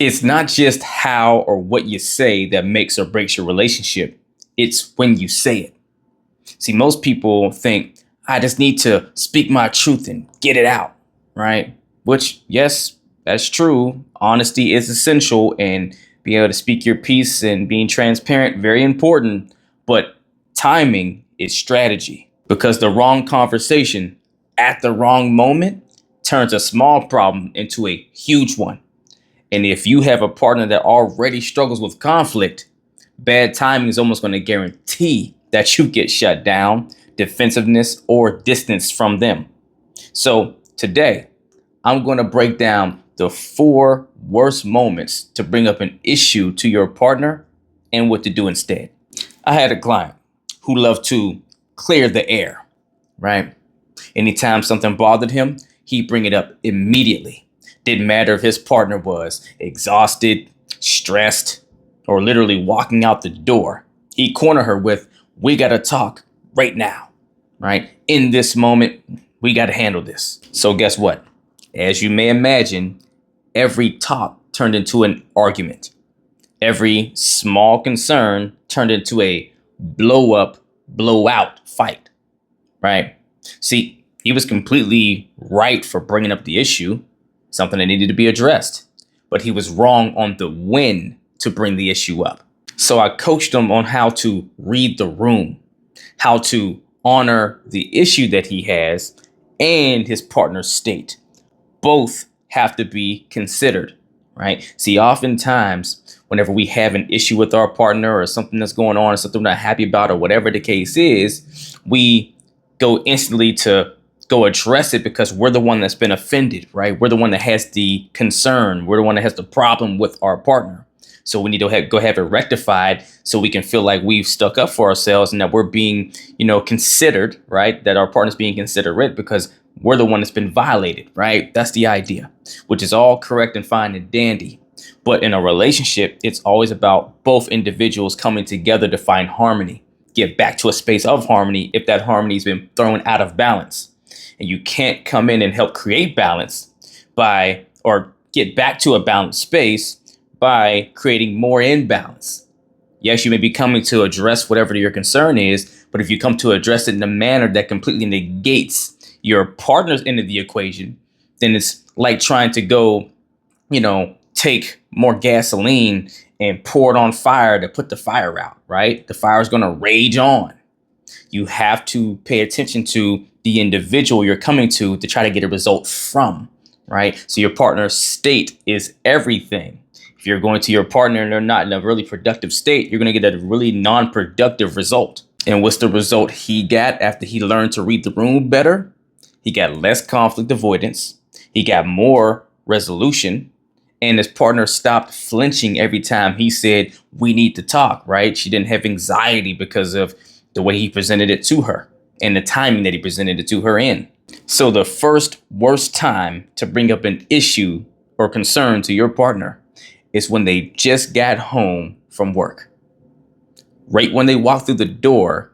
It's not just how or what you say that makes or breaks your relationship. It's when you say it. See, most people think, I just need to speak my truth and get it out, right? Which, yes, that's true. Honesty is essential, and being able to speak your piece and being transparent, very important. But timing is strategy, because the wrong conversation at the wrong moment turns a small problem into a huge one. And if you have a partner that already struggles with conflict, bad timing is almost going to guarantee that you get shut down, defensiveness, or distance from them. So today, I'm going to break down the 4 worst moments to bring up an issue to your partner and what to do instead. I had a client who loved to clear the air, right? Anytime something bothered him, he'd bring it up immediately. Didn't matter if his partner was exhausted, stressed, or literally walking out the door. He'd corner her with, we got to talk right now, right? In this moment, we got to handle this. So guess what? As you may imagine, every talk turned into an argument. Every small concern turned into a blow up, blow out fight, right? See, he was completely right for bringing up the issue, something that needed to be addressed, but he was wrong on the when to bring the issue up. So I coached him on how to read the room, how to honor the issue that he has and his partner's state. Both have to be considered, right? See, oftentimes, whenever we have an issue with our partner or something that's going on or something we're not happy about or whatever the case is, we go instantly to go address it because we're the one that's been offended, right? We're the one that has the concern. We're the one that has the problem with our partner. So we need to go have it rectified so we can feel like we've stuck up for ourselves and that we're being, considered, right? That our partner's being considerate because we're the one that's been violated, right? That's the idea, which is all correct and fine and dandy. But in a relationship, it's always about both individuals coming together to find harmony, get back to a space of harmony if that harmony's been thrown out of balance. And you can't come in and help create balance or get back to a balanced space by creating more imbalance. Yes, you may be coming to address whatever your concern is, but if you come to address it in a manner that completely negates your partner's end of the equation, then it's like trying to go, take more gasoline and pour it on fire to put the fire out, right? The fire is going to rage on. You have to pay attention to the individual you're coming to try to get a result from, right? So your partner's state is everything. If you're going to your partner and they're not in a really productive state, you're going to get a really non-productive result. And what's the result he got after he learned to read the room better? He got less conflict avoidance. He got more resolution. And his partner stopped flinching every time he said, we need to talk, right? She didn't have anxiety because of the way he presented it to her and the timing that he presented it to her in. So the first worst time to bring up an issue or concern to your partner is when they just got home from work. Right when they walk through the door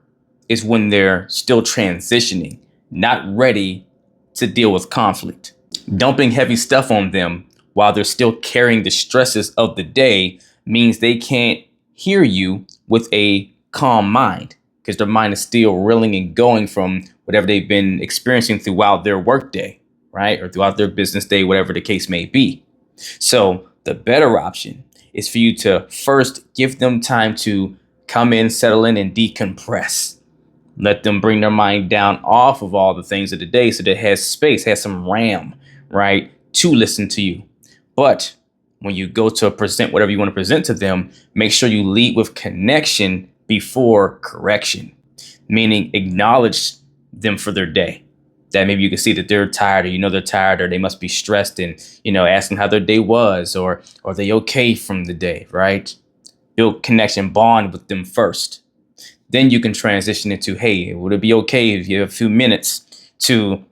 is when they're still transitioning, not ready to deal with conflict. Dumping heavy stuff on them while they're still carrying the stresses of the day means they can't hear you with a calm mind because their mind is still reeling and going from whatever they've been experiencing throughout their workday, right? Or throughout their business day, whatever the case may be. So the better option is for you to first give them time to come in, settle in, and decompress. Let them bring their mind down off of all the things of the day so that it has space, has some RAM, right, to listen to you. But when you go to present whatever you want to present to them, make sure you lead with connection before correction, meaning acknowledge them for their day. That maybe you can see that they're tired, or they're tired, or they must be stressed, and ask them how their day was, or are they okay from the day, right? Build connection, bond with them first. Then you can transition into, hey, would it be okay if you have a few minutes to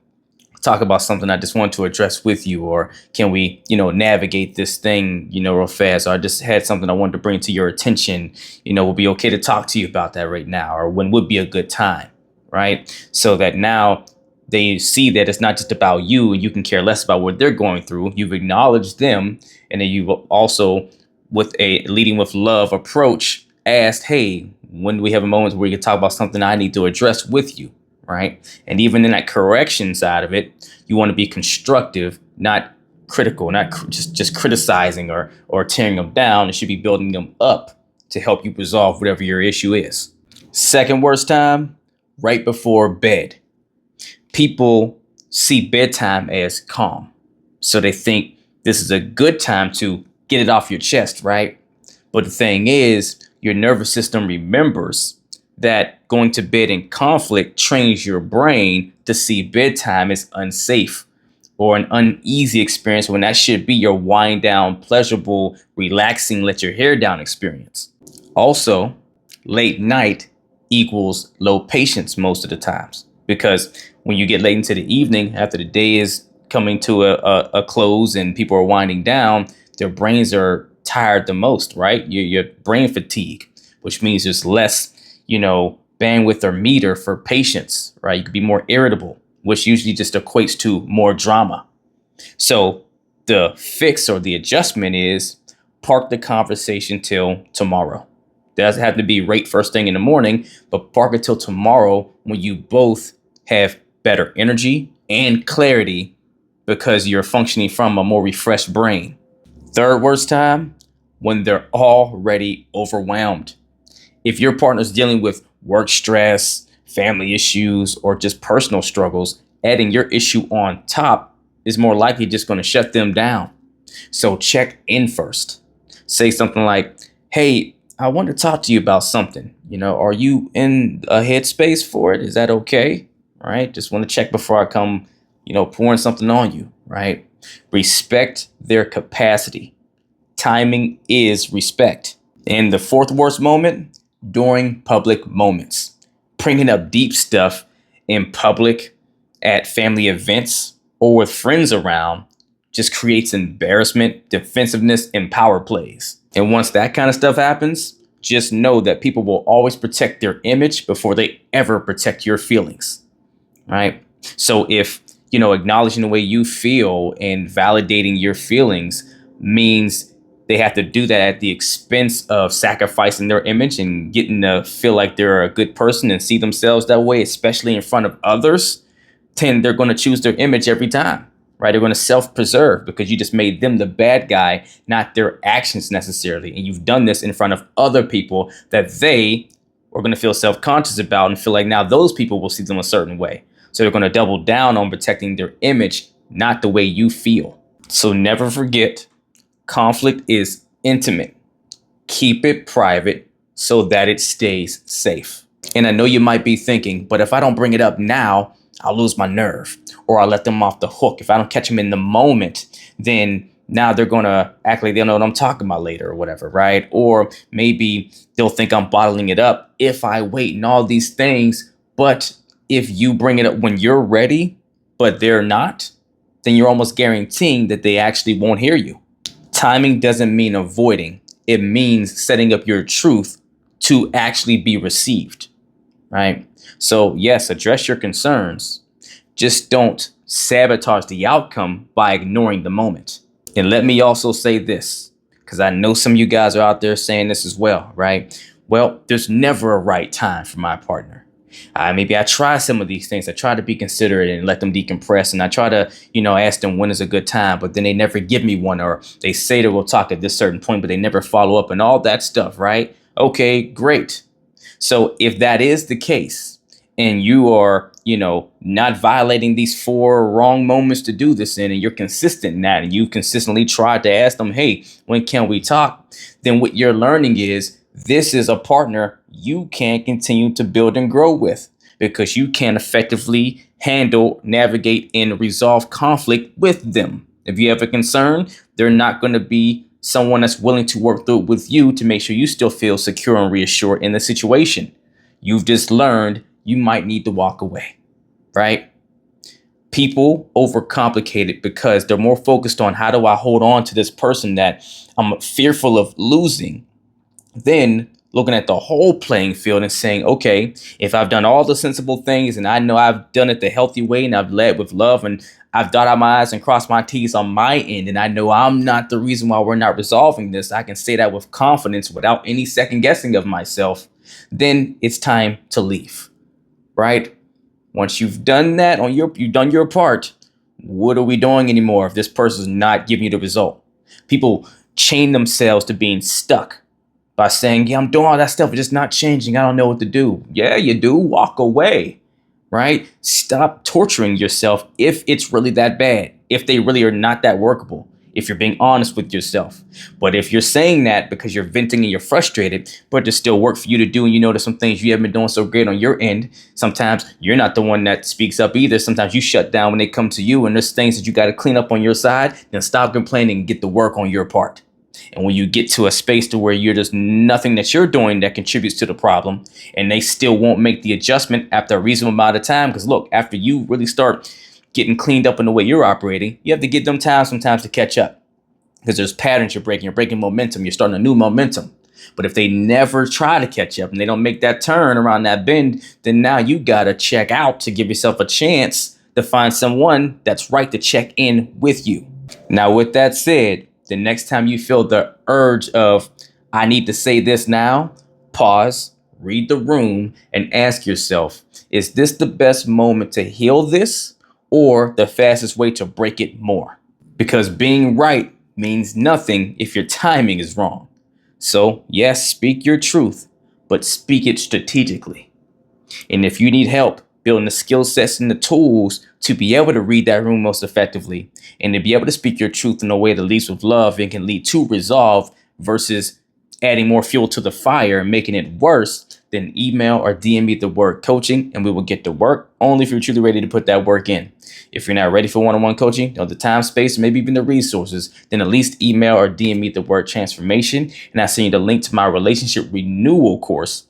talk about something I just want to address with you, or can we, navigate this thing, real fast, or I just had something I wanted to bring to your attention, will be okay to talk to you about that right now, or when would be a good time, right? So that now They see that it's not just about you and you can care less about what they're going through. You've acknowledged them, and then you've also, with a leading with love approach, asked, hey, when do we have a moment where we can talk about something I need to address with you, right? And even in that correction side of it, you want to be constructive, not critical, not just criticizing or tearing them down. It should be building them up to help you resolve whatever your issue is. Second worst time, right before bed. People see bedtime as calm. So they think this is a good time to get it off your chest, right? But the thing is, your nervous system remembers that going to bed in conflict trains your brain to see bedtime as unsafe or an uneasy experience when that should be your wind down, pleasurable, relaxing, let your hair down experience. Also, late night equals low patience most of the times, because when you get late into the evening after the day is coming to a close and people are winding down, their brains are tired the most, right? Your brain fatigue, which means there's less, bandwidth or meter for patience, right? You could be more irritable, which usually just equates to more drama. So the fix or the adjustment is park the conversation till tomorrow. Doesn't have to be right first thing in the morning, but park it till tomorrow when you both have better energy and clarity because you're functioning from a more refreshed brain. Third worst time, when they're already overwhelmed. If your partner's dealing with work stress, family issues, or just personal struggles, adding your issue on top is more likely just going to shut them down. So check in first. Say something like, hey, I want to talk to you about something. Are you in a headspace for it? Is that okay? Right? Just want to check before I come, pouring something on you, right? Respect their capacity. Timing is respect. And the fourth worst moment, during public moments. Bringing up deep stuff in public at family events or with friends around just creates embarrassment, defensiveness, and power plays. And once that kind of stuff happens, just know that people will always protect their image before they ever protect your feelings, right? So if, acknowledging the way you feel and validating your feelings means they have to do that at the expense of sacrificing their image and getting to feel like they're a good person and see themselves that way, especially in front of others, then they're going to choose their image every time, right? They're going to self-preserve because you just made them the bad guy, not their actions necessarily. And you've done this in front of other people that they are going to feel self-conscious about and feel like now those people will see them a certain way. So they're going to double down on protecting their image, not the way you feel. So never forget, conflict is intimate. Keep it private so that it stays safe. And I know you might be thinking, but if I don't bring it up now, I'll lose my nerve or I'll let them off the hook. If I don't catch them in the moment, then now they're going to act like they don't know what I'm talking about later or whatever, right? Or maybe they'll think I'm bottling it up if I wait and all these things. But if you bring it up when you're ready, but they're not, then you're almost guaranteeing that they actually won't hear you. Timing doesn't mean avoiding. It means setting up your truth to actually be received, right? So yes, address your concerns. Just don't sabotage the outcome by ignoring the moment. And let me also say this, because I know some of you guys are out there saying this as well, right? Well, there's never a right time for my partner. Maybe I try some of these things. I try to be considerate and let them decompress. And I try to, ask them when is a good time, but then they never give me one, or they say they will talk at this certain point, but they never follow up and all that stuff, right? Okay, great. So if that is the case and you are, not violating these 4 wrong moments to do this in, and you're consistent in that, and you consistently tried to ask them, hey, when can we talk? Then what you're learning is this is a partner you can continue to build and grow with because you can effectively handle, navigate, and resolve conflict with them. If you have a concern, they're not going to be someone that's willing to work through it with you to make sure you still feel secure and reassured in the situation. You've just learned you might need to walk away, right? People overcomplicate it because they're more focused on how do I hold on to this person that I'm fearful of losing than looking at the whole playing field and saying, okay, if I've done all the sensible things and I know I've done it the healthy way and I've led with love and I've dotted my I's and crossed my T's on my end, and I know I'm not the reason why we're not resolving this, I can say that with confidence without any second guessing of myself, then it's time to leave, right? Once you've done that you've done your part, what are we doing anymore if this person's not giving you the result? People chain themselves to being stuck by saying, yeah, I'm doing all that stuff, but just not changing. I don't know what to do. Yeah, you do. Walk away, right? Stop torturing yourself if it's really that bad, if they really are not that workable, if you're being honest with yourself. But if you're saying that because you're venting and you're frustrated, but there's still work for you to do, and you know there's some things you haven't been doing so great on your end, sometimes you're not the one that speaks up either. Sometimes you shut down when they come to you, and there's things that you got to clean up on your side, then stop complaining and get the work on your part. And when you get to a space to where you're just nothing that you're doing that contributes to the problem, and they still won't make the adjustment after a reasonable amount of time, because look, after you really start getting cleaned up in the way you're operating, you have to give them time sometimes to catch up, because there's patterns you're breaking momentum, you're starting a new momentum. But if they never try to catch up and they don't make that turn around that bend, then now you got to check out to give yourself a chance to find someone that's right to check in with you. Now, with that said, the next time you feel the urge of, I need to say this now, pause, read the room, and ask yourself, is this the best moment to heal this or the fastest way to break it more? Because being right means nothing if your timing is wrong. So yes, speak your truth, but speak it strategically. And if you need help building the skill sets and the tools to be able to read that room most effectively and to be able to speak your truth in a way that leads with love and can lead to resolve versus adding more fuel to the fire and making it worse, then email or DM me the word coaching and we will get to work, only if you're truly ready to put that work in. If you're not ready for one-on-one coaching, the time, space, maybe even the resources, then at least email or DM me the word transformation, and I'll send you the link to my relationship renewal course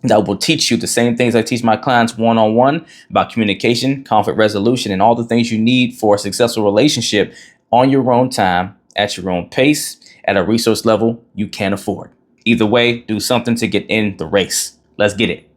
that will teach you the same things I teach my clients one-on-one about communication, conflict resolution, and all the things you need for a successful relationship on your own time, at your own pace, at a resource level you can't afford. Either way, do something to get in the race. Let's get it.